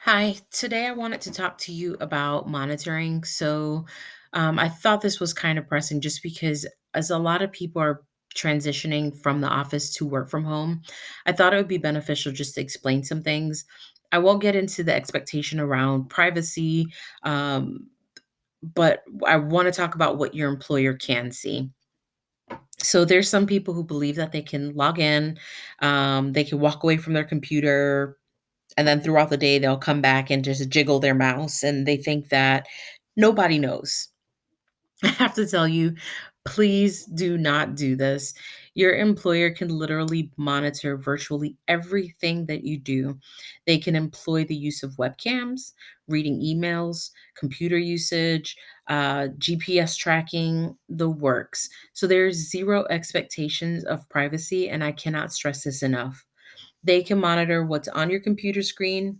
Hi, today I wanted to talk to you about monitoring. I thought this was kind of pressing just because, as a lot of people are transitioning from the office to work from home, I thought it would be beneficial just to explain some things. I won't get into the expectation around privacy, um, but I want to talk about what your employer can see. So there's some people who believe that they can log in, they can walk away from their computer, and then throughout the day, they'll come back and just jiggle their mouse, and they think that nobody knows. I have to tell you, please do not do this. Your employer can literally monitor virtually everything that you do. They can employ the use of webcams, reading emails, computer usage, GPS tracking, the works. So there's zero expectations of privacy, and I cannot stress this enough. They can monitor what's on your computer screen.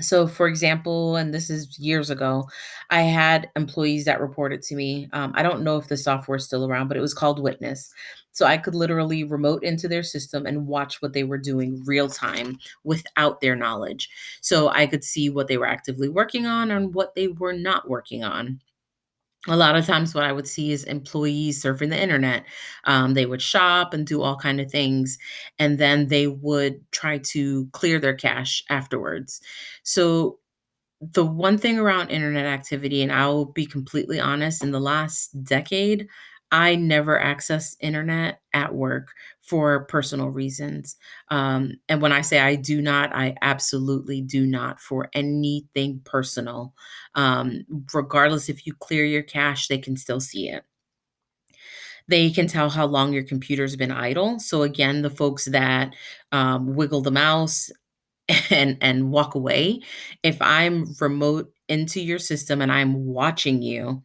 So, for example, and this is years ago, I had employees that reported to me. I don't know if the software is still around, but it was called Witness. So I could literally remote into their system and watch what they were doing real time without their knowledge. So I could see what they were actively working on and what they were not working on. A lot of times what I would see is employees surfing the internet. They would shop and do all kind of things, and then they would try to clear their cache afterwards. So the one thing around internet activity, and I'll be completely honest, in the last decade, I never accessed internet at work for personal reasons. And when I say I do not, I absolutely do not for anything personal. Um, Regardless if you clear your cache, they can still see it. They can tell how long your computer's been idle. So again, the folks that wiggle the mouse and walk away. If I'm remote into your system and I'm watching you,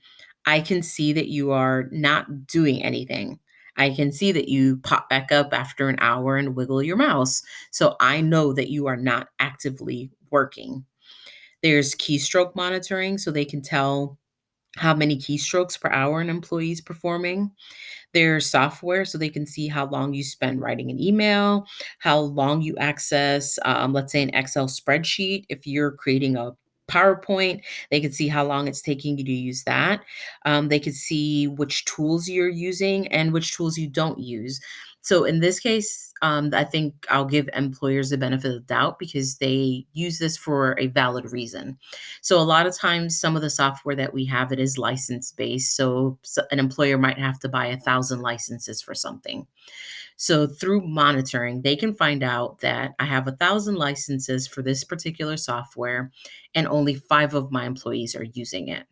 I can see that you are not doing anything. I can see that you pop back up after an hour and wiggle your mouse. So I know that you are not actively working. There's keystroke monitoring, so they can tell how many keystrokes per hour an employee is performing. There's software so they can see how long you spend writing an email, how long you access, let's say, an Excel spreadsheet. If you're creating a PowerPoint, they can see how long it's taking you to use that. They can see which tools you're using and which tools you don't use. So in this case, I think I'll give employers the benefit of the doubt because they use this for a valid reason. So a lot of times, some of the software that we have, it is license based. So an employer might have to buy 1,000 licenses for something. So through monitoring, they can find out that I have 1,000 licenses for this particular software, and only 5 of my employees are using it.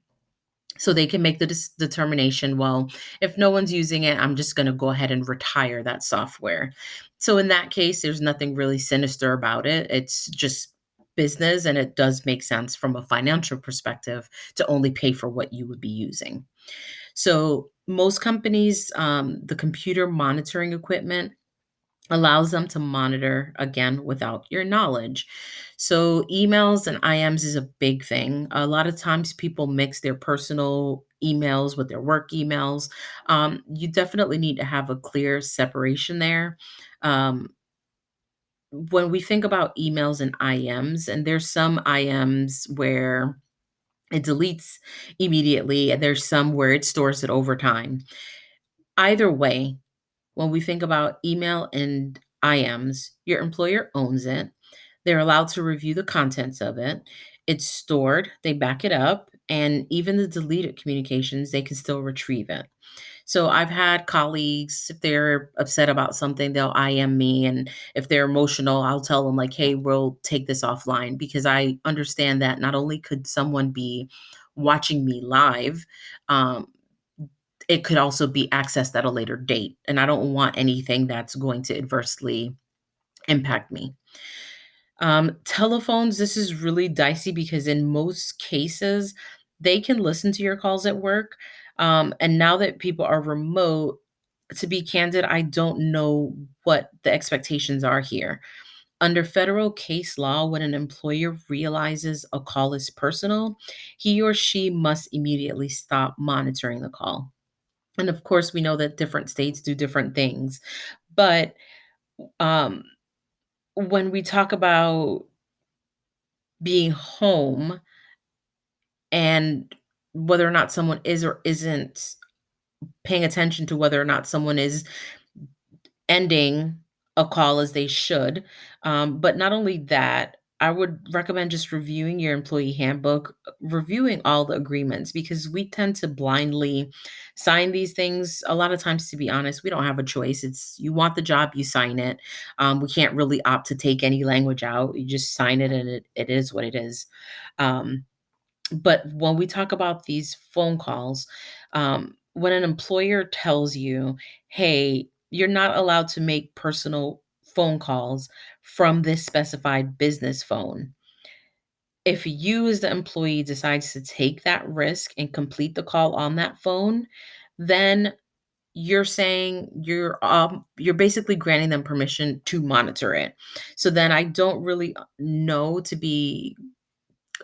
So they can make the determination, well, if no one's using it, I'm just going to go ahead and retire that software. So in that case, there's nothing really sinister about it. It's just business, and it does make sense from a financial perspective to only pay for what you would be using. So most companies, the computer monitoring equipment allows them to monitor again without your knowledge. So emails and IMs is a big thing. A lot of times people mix their personal emails with their work emails. You definitely need to have a clear separation there. Um, when we think about emails and IMs, and there's some IMs where it deletes immediately, and there's some where it stores it over time. Either way, when we think about email and IMs, your employer owns it. They're allowed to review the contents of it. It's stored, they back it up, and even the deleted communications, they can still retrieve it. So I've had colleagues, if they're upset about something, they'll IM me. And if they're emotional, I'll tell them, like, hey, we'll take this offline because I understand that not only could someone be watching me live, um, it could also be accessed at a later date. And I don't want anything that's going to adversely impact me. Telephones, this is really dicey because in most cases, they can listen to your calls at work. And now that people are remote, to be candid, I don't know what the expectations are here. Under federal case law, when an employer realizes a call is personal, he or she must immediately stop monitoring the call. And of course, we know that different states do different things. But um, when we talk about being home and whether or not someone is or isn't paying attention to whether or not someone is ending a call as they should. But not only that, I would recommend just reviewing your employee handbook, reviewing all the agreements because we tend to blindly sign these things. A lot of times, to be honest, we don't have a choice. It's you want the job, you sign it. We can't really opt to take any language out. You just sign it, and it is what it is. Um, but when we talk about these phone calls, when an employer tells you, "Hey, you're not allowed to make personal phone calls from this specified business phone." If you as the employee decides to take that risk and complete the call on that phone, then you're saying you're basically granting them permission to monitor it. So then I don't really know, to be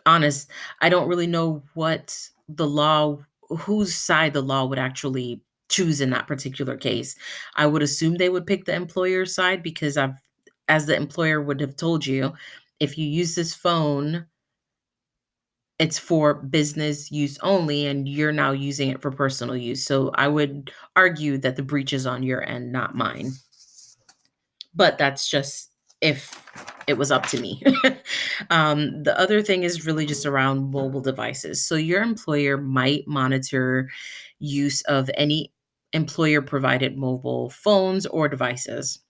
honest, I don't really know what the law whose side the law would actually choose in that particular case. I would assume they would pick the employer's side because I've as the employer would have told you, if you use this phone, it's for business use only and you're now using it for personal use. So I would argue that the breach is on your end, not mine. But that's just if it was up to me. The other thing is really just around mobile devices. So your employer might monitor use of any employer provided mobile phones or devices.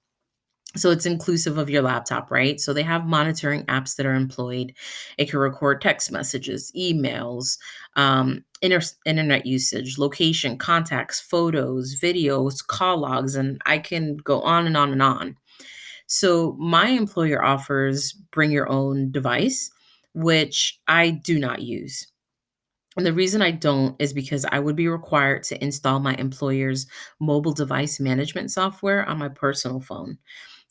So it's inclusive of your laptop, right? So they have monitoring apps that are employed. It can record text messages, emails, internet usage, location, contacts, photos, videos, call logs, and I can go on and on and on. So my employer offers bring your own device, which I do not use. And the reason I don't is because I would be required to install my employer's mobile device management software on my personal phone.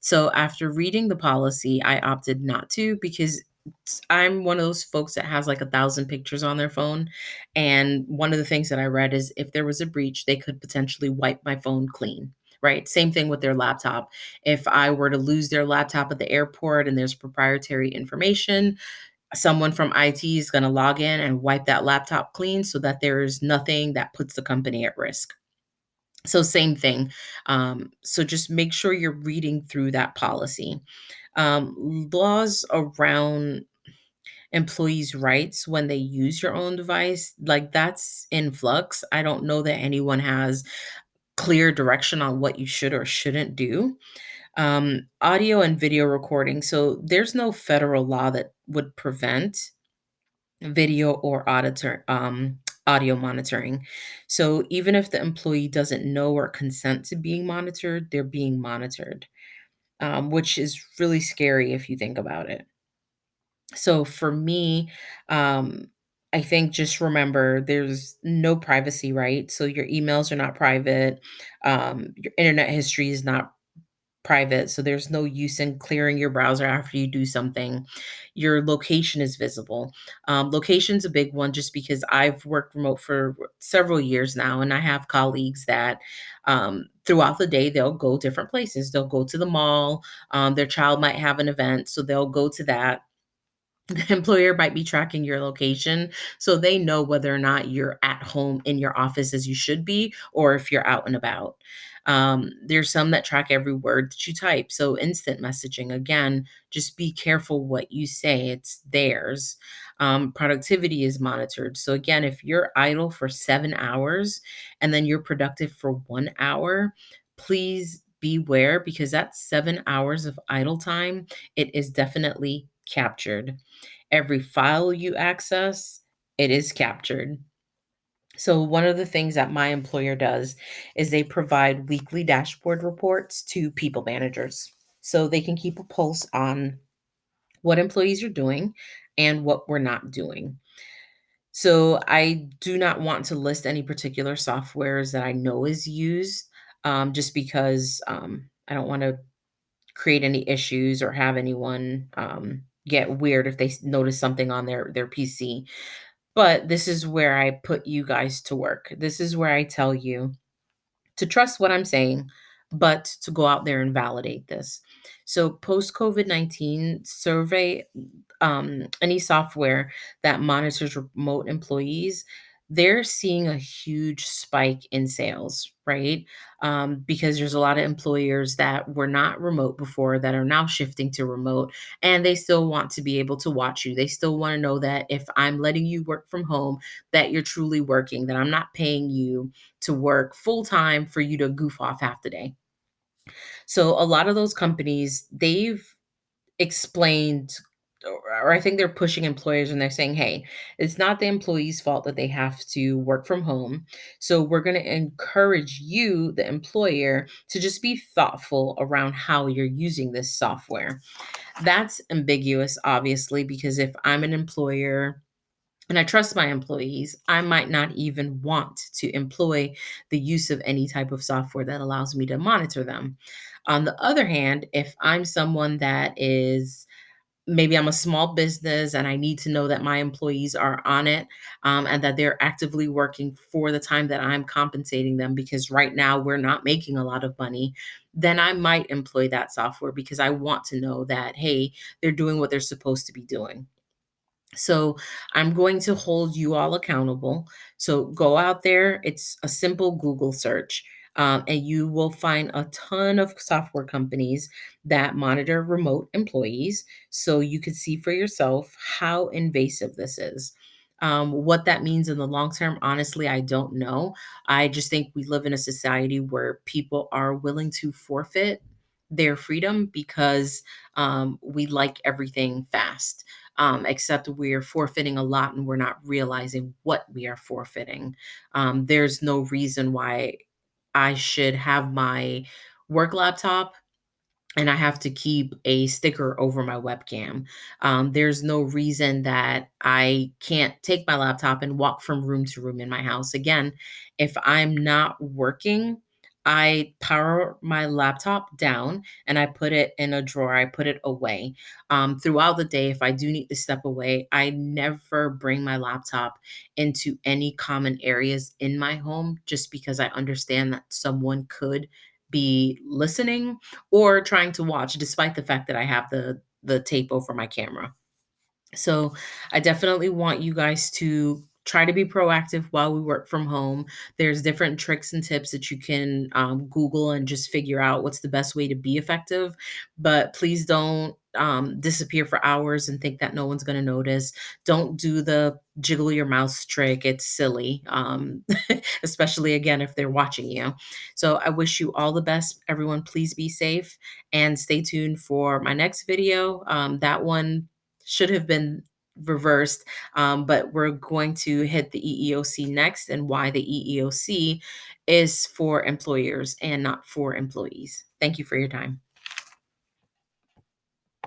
So after reading the policy, I opted not to because I'm one of those folks that has like 1,000 pictures on their phone. And one of the things that I read is if there was a breach, they could potentially wipe my phone clean. Right. Same thing with their laptop. If I were to lose their laptop at the airport and there's proprietary information, someone from IT is going to log in and wipe that laptop clean so that there is nothing that puts the company at risk. So same thing. So just make sure you're reading through that policy. Laws around employees' rights when they use your own device, like that's in flux. I don't know that anyone has clear direction on what you should or shouldn't do. Audio and video recording. So there's no federal law that would prevent video or audio monitoring. So even if the employee doesn't know or consent to being monitored, they're being monitored, which is really scary if you think about it. So for me, I think just remember there's no privacy, right? So your emails are not private. Your internet history is not private, so there's no use in clearing your browser after you do something. Your location is visible. Location's a big one just because I've worked remote for several years now, and I have colleagues that throughout the day they'll go different places. They'll go to the mall. Their child might have an event, so they'll go to that. The employer might be tracking your location, so they know whether or not you're at home in your office as you should be, or if you're out and about. There's some that track every word that you type. So instant messaging, again, just be careful what you say. It's theirs. Productivity is monitored. So again, if you're idle for 7 hours and then you're productive for 1 hour, please beware because that's 7 hours of idle time. It is definitely captured. Every file you access, it is captured. So, one of the things that my employer does is they provide weekly dashboard reports to people managers so they can keep a pulse on what employees are doing and what we're not doing. So, I do not want to list any particular softwares that I know is used just because I don't want to create any issues or have anyone get weird if they notice something on their PC. But this is where I put you guys to work. This is where I tell you to trust what I'm saying, but to go out there and validate this. So post COVID-19 survey, any software that monitors remote employees, they're seeing a huge spike in sales, right? Because there's a lot of employers that were not remote before that are now shifting to remote, and they still want to be able to watch you. They still want to know that if I'm letting you work from home, that you're truly working, that I'm not paying you to work full time for you to goof off half the day. So a lot of those companies, they've explained, or I think they're pushing employers and they're saying, "Hey, it's not the employee's fault that they have to work from home. So we're going to encourage you, the employer, to just be thoughtful around how you're using this software." That's ambiguous, obviously, because if I'm an employer and I trust my employees, I might not even want to employ the use of any type of software that allows me to monitor them. On the other hand, if I'm someone that is, maybe I'm a small business and I need to know that my employees are on it, and that they're actively working for the time that I'm compensating them, because right now we're not making a lot of money, then I might employ that software because I want to know that, hey, they're doing what they're supposed to be doing. So I'm going to hold you all accountable. So go out there. It's a simple Google search, and you will find a ton of software companies that monitor remote employees. So you can see for yourself how invasive this is. What that means in the long term, honestly, I don't know. I just think we live in a society where people are willing to forfeit their freedom because we like everything fast, except we're forfeiting a lot and we're not realizing what we are forfeiting. There's no reason why I should have my work laptop and I have to keep a sticker over my webcam. There's no reason that I can't take my laptop and walk from room to room in my house. Again, if I'm not working, I power my laptop down and I put it in a drawer. I put it away. Throughout the day, if I do need to step away, I never bring my laptop into any common areas in my home just because I understand that someone could be listening or trying to watch despite the fact that I have the tape over my camera. So I definitely want you guys to try to be proactive while we work from home. There's different tricks and tips that you can Google and just figure out what's the best way to be effective. But please don't disappear for hours and think that no one's going to notice. Don't do the jiggle your mouse trick. It's silly, especially again if they're watching you. So I wish you all the best. Everyone, please be safe and stay tuned for my next video. That one should have been reversed, but we're going to hit the EEOC next and why the EEOC is for employers and not for employees. Thank you for your time.